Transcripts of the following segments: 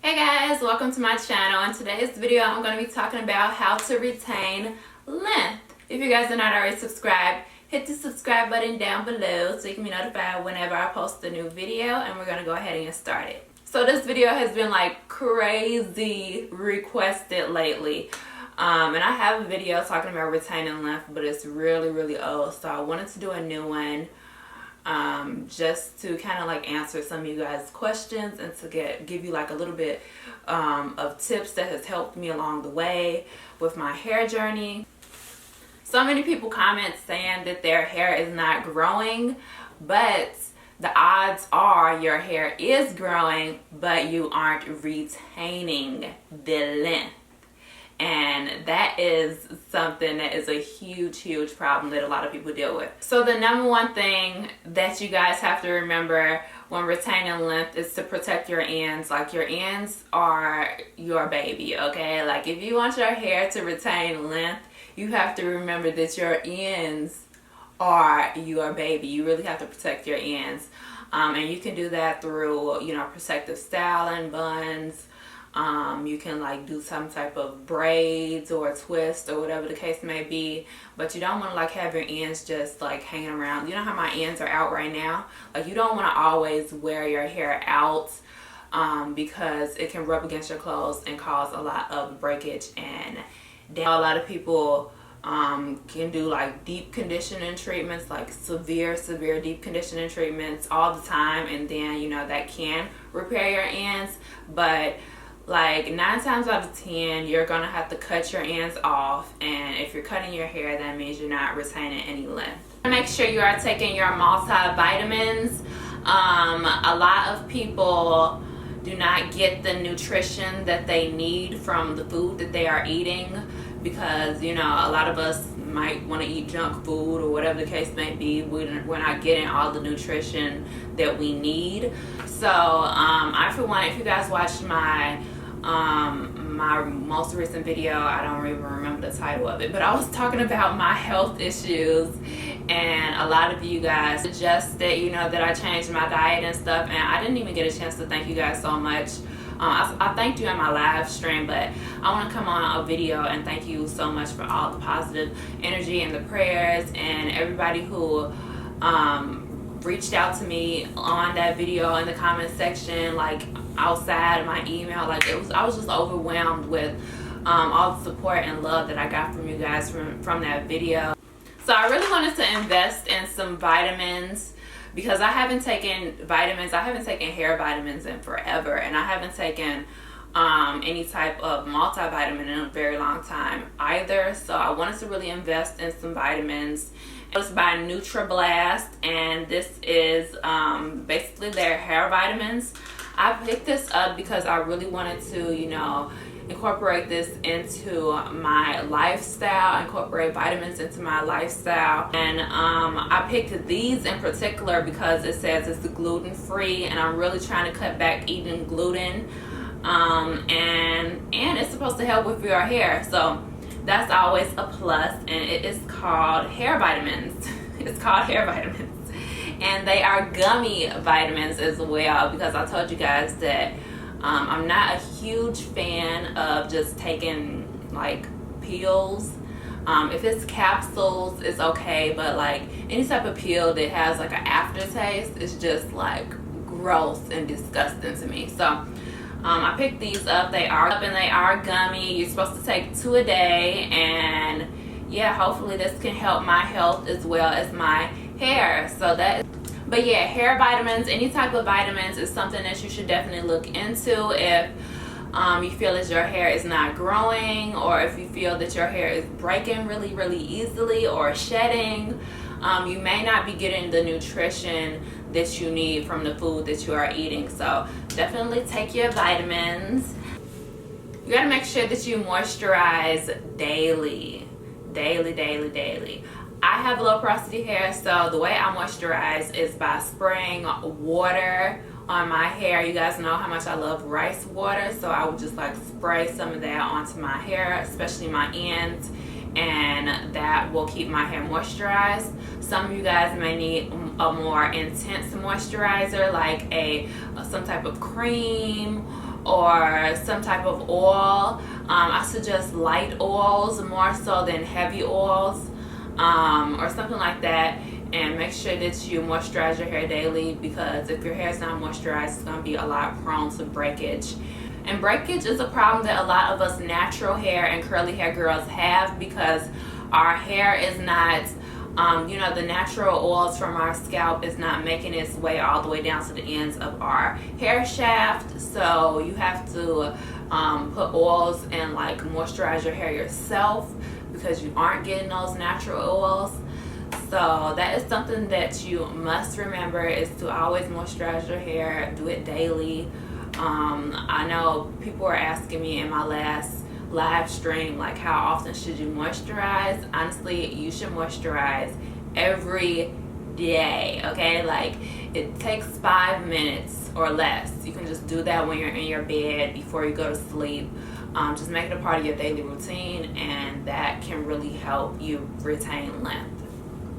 Hey guys, welcome to my channel. In today's video, I'm going to be talking about how to retain length. If you guys are not already subscribed, hit the subscribe button down below so you can be notified whenever I post a new video, and we're going to go ahead and get started. So this video has been like crazy requested lately. And I have a video talking about retaining length, but it's really old, so I wanted to do a new one. Just to kind of like answer some of you guys' questions and to give you like a little bit of tips that has helped me along the way with my hair journey. So many people comment saying that their hair is not growing, but the odds are your hair is growing, but you aren't retaining the length. And that is something that is a huge problem that a lot of people deal with. So the number one thing that you guys have to remember when retaining length is to protect your ends. Like, your ends are your baby, okay? Like, if you want your hair to retain length, you have to remember that your ends are your baby. You really have to protect your ends. And you can do that through, protective styling, buns. You can like do some type of braids or a twist or whatever the case may be, but you don't want to like have your ends just like hanging around. You know how my ends are out right now? Like, you don't want to always wear your hair out because it can rub against your clothes and cause a lot of breakage. And a lot of people can do like deep conditioning treatments, like severe deep conditioning treatments all the time, and then that can repair your ends. But like 9 times out of 10, you're gonna have to cut your ends off, and if you're cutting your hair, that means you're not retaining any length. Make sure you are taking your multivitamins. A lot of people do not get the nutrition that they need from the food that they are eating, because a lot of us might want to eat junk food or whatever the case may be. We're not getting all the nutrition that we need. So I, for one, if you guys watched my most recent video, I don't even remember the title of it, but I was talking about my health issues, and a lot of you guys suggested that I changed my diet and stuff, and I didn't even get a chance to thank you guys so much. I thanked you in my live stream, but I want to come on a video and thank you so much for all the positive energy and the prayers, and everybody who reached out to me on that video in the comment section, like outside of my email. Like, I was just overwhelmed with all the support and love that I got from you guys from that video. So I really wanted to invest in some vitamins, because I haven't taken vitamins. I haven't taken hair vitamins in forever, and I haven't taken any type of multivitamin in a very long time either. So I wanted to really invest in some vitamins. It was by NutriBlast, and this is basically their hair vitamins. I picked this up because I really wanted to, incorporate this into my lifestyle, incorporate vitamins into my lifestyle. And I picked these in particular because it says it's gluten-free, and I'm really trying to cut back eating gluten. And it's supposed to help with your hair, so that's always a plus. And it is called hair vitamins. It's called hair vitamins. And they are gummy vitamins as well, because I told you guys that I'm not a huge fan of just taking like pills. If it's capsules, it's okay, but like any type of pill that has like an aftertaste is just like gross and disgusting to me. So I picked these up. They are gummy. You're supposed to take 2 a day, and yeah, hopefully this can help my health as well as my hair. So but yeah, hair vitamins, any type of vitamins, is something that you should definitely look into if you feel that your hair is not growing, or if you feel that your hair is breaking really easily or shedding. You may not be getting the nutrition that you need from the food that you are eating. So definitely take your vitamins. You gotta make sure that you moisturize daily. I have low porosity hair, so the way I moisturize is by spraying water on my hair. You guys know how much I love rice water, so I would just like spray some of that onto my hair, especially my ends, and that will keep my hair moisturized. Some of you guys may need a more intense moisturizer, like some type of cream or some type of oil. I suggest light oils more so than heavy oils, or something like that. And make sure that you moisturize your hair daily, because if your hair is not moisturized, it's going to be a lot prone to breakage. And breakage is a problem that a lot of us natural hair and curly hair girls have, because our hair is not, you know, the natural oils from our scalp is not making its way all the way down to the ends of our hair shaft. So you have to put oils and like moisturize your hair yourself, because you aren't getting those natural oils. So that is something that you must remember, is to always moisturize your hair. Do it daily. I know people are asking me in my last live stream, like, how often should you moisturize? Honestly, you should moisturize every day, okay? Like, it takes 5 minutes or less. You can just do that when you're in your bed before you go to sleep. Just make it a part of your daily routine, and that can really help you retain length.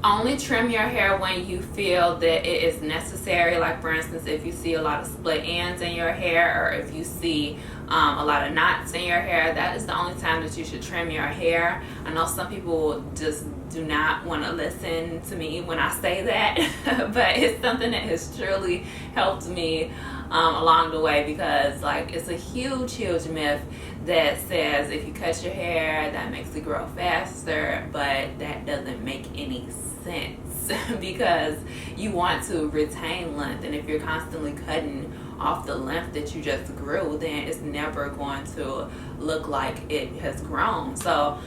Only trim your hair when you feel that it is necessary. Like, for instance, if you see a lot of split ends in your hair, or if you see a lot of knots in your hair, that is the only time that you should trim your hair. I know some people just do not want to listen to me when I say that, but it's something that has truly helped me along the way, because like, it's a huge myth that says if you cut your hair, that makes it grow faster, but that doesn't make any sense because you want to retain length, and if you're constantly cutting off the length that you just grew, then it's never going to look like it has grown. So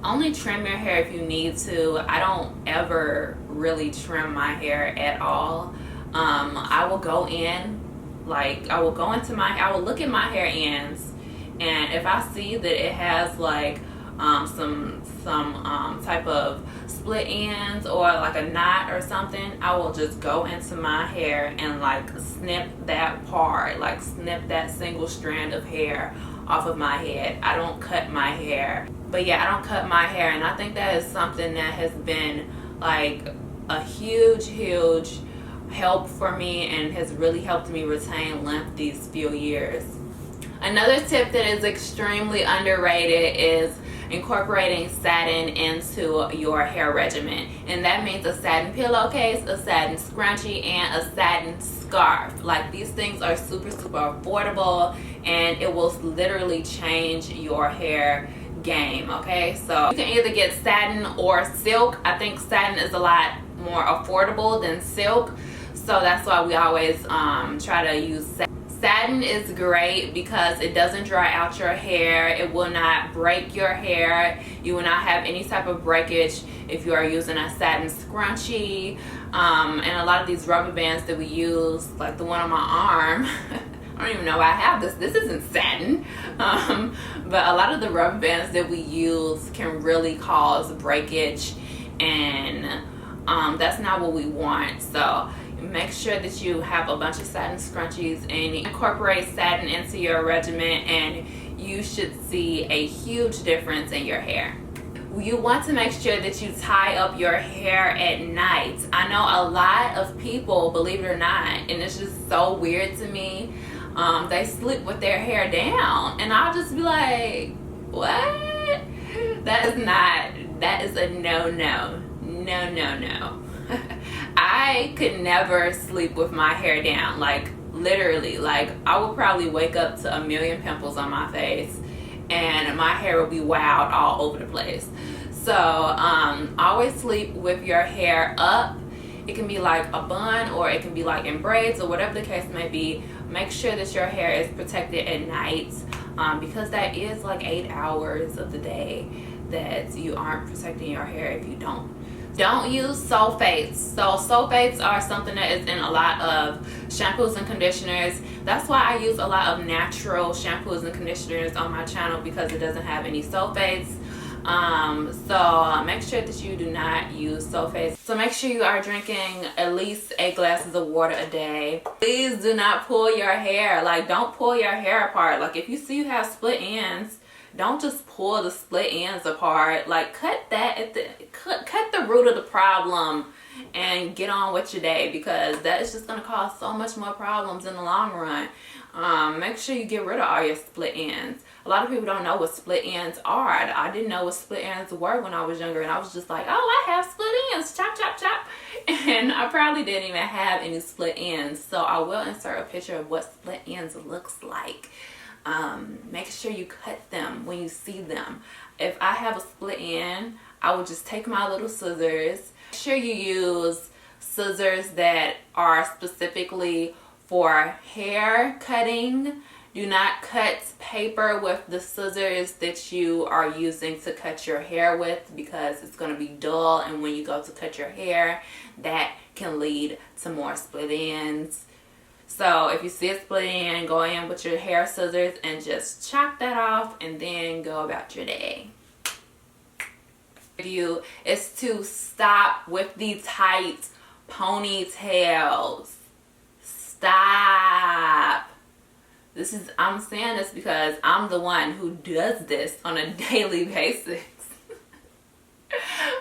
only trim your hair if you need to. I don't ever really trim my hair at all. I will go in, like, I will look at my hair ends, and if I see that it has like some type of split ends or like a knot or something, I will just go into my hair and like snip that part, like snip that single strand of hair off of my head. I don't cut my hair. But yeah, I don't cut my hair, and I think that is something that has been like a huge help for me, and has really helped me retain length these few years. Another tip that is extremely underrated is incorporating satin into your hair regimen, and that means a satin pillowcase, a satin scrunchie, and a satin scarf. Like, these things are super affordable, and it will literally change your hair game. Okay, so you can either get satin or silk. I think satin is a lot more affordable than silk, so that's why we always try to use satin. Satin is great because it doesn't dry out your hair. It will not break your hair. You will not have any type of breakage if you are using a satin scrunchie. And a lot of these rubber bands that we use, like the one on my arm, I don't even know why I have this. This isn't satin. But a lot of the rubber bands that we use can really cause breakage, and that's not what we want. So make sure that you have a bunch of satin scrunchies and incorporate satin into your regimen, and you should see a huge difference in your hair. You want to make sure that you tie up your hair at night. I know a lot of people, believe it or not, and it's just so weird to me, they sleep with their hair down, and I'll just be like, what? That is a no. I could never sleep with my hair down. Like, literally, like, I would probably wake up to a million pimples on my face, and my hair will be wild all over the place. So always sleep with your hair up. It can be like a bun, or it can be like in braids, or whatever the case may be. Make sure that your hair is protected at night, because that is like 8 hours of the day that you aren't protecting your hair if you don't use sulfates. So sulfates are something that is in a lot of shampoos and conditioners. That's why I use a lot of natural shampoos and conditioners on my channel, because it doesn't have any sulfates. So make sure that you do not use sulfates. So make sure you are drinking at least 8 glasses of water a day. Please do not pull your hair. Like, don't pull your hair apart. Like, if you see you have split ends, don't just pull the split ends apart. Like, cut that cut the root of the problem and get on with your day, because that is just going to cause so much more problems in the long run. Make sure you get rid of all your split ends. A lot of people don't know what split ends are. I didn't know what split ends were when I was younger, and I was just like, oh, I have split ends, chop, chop, chop. And I probably didn't even have any split ends. So I will insert a picture of what split ends looks like. Make sure you cut them when you see them. If I have a split end, I will just take my little scissors. Make sure you use scissors that are specifically for hair cutting. Do not cut paper with the scissors that you are using to cut your hair with, because it's going to be dull, and when you go to cut your hair, that can lead to more split ends. So if you see a split end, go in with your hair scissors and just chop that off, and then go about your day. Is to stop with the tight ponytails. Stop. I'm saying this because I'm the one who does this on a daily basis.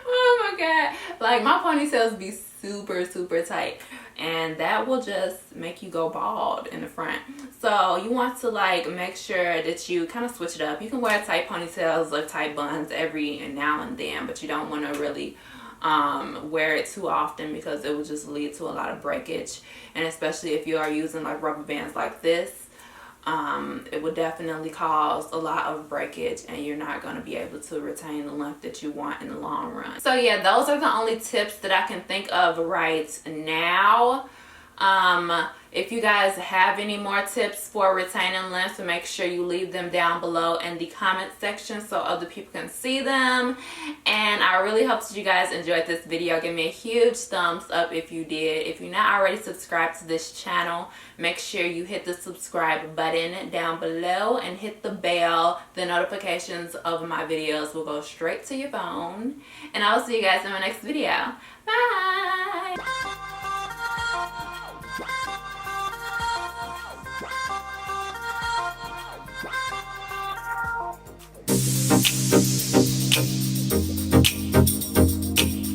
Oh my god, like my ponytails be super tight, and that will just make you go bald in the front. So you want to like make sure that you kind of switch it up. You can wear tight ponytails or tight buns every now and then, but you don't want to really wear it too often, because it will just lead to a lot of breakage. And especially if you are using like rubber bands like this, it would definitely cause a lot of breakage, and you're not going to be able to retain the length that you want in the long run. So yeah, those are the only tips that I can think of right now. If you guys have any more tips for retaining length, make sure you leave them down below in the comment section so other people can see them. And I really hope that you guys enjoyed this video. Give me a huge thumbs up if you did. If you're not already subscribed to this channel, make sure you hit the subscribe button down below and hit the bell. The notifications of my videos will go straight to your phone. And I will see you guys in my next video. Bye!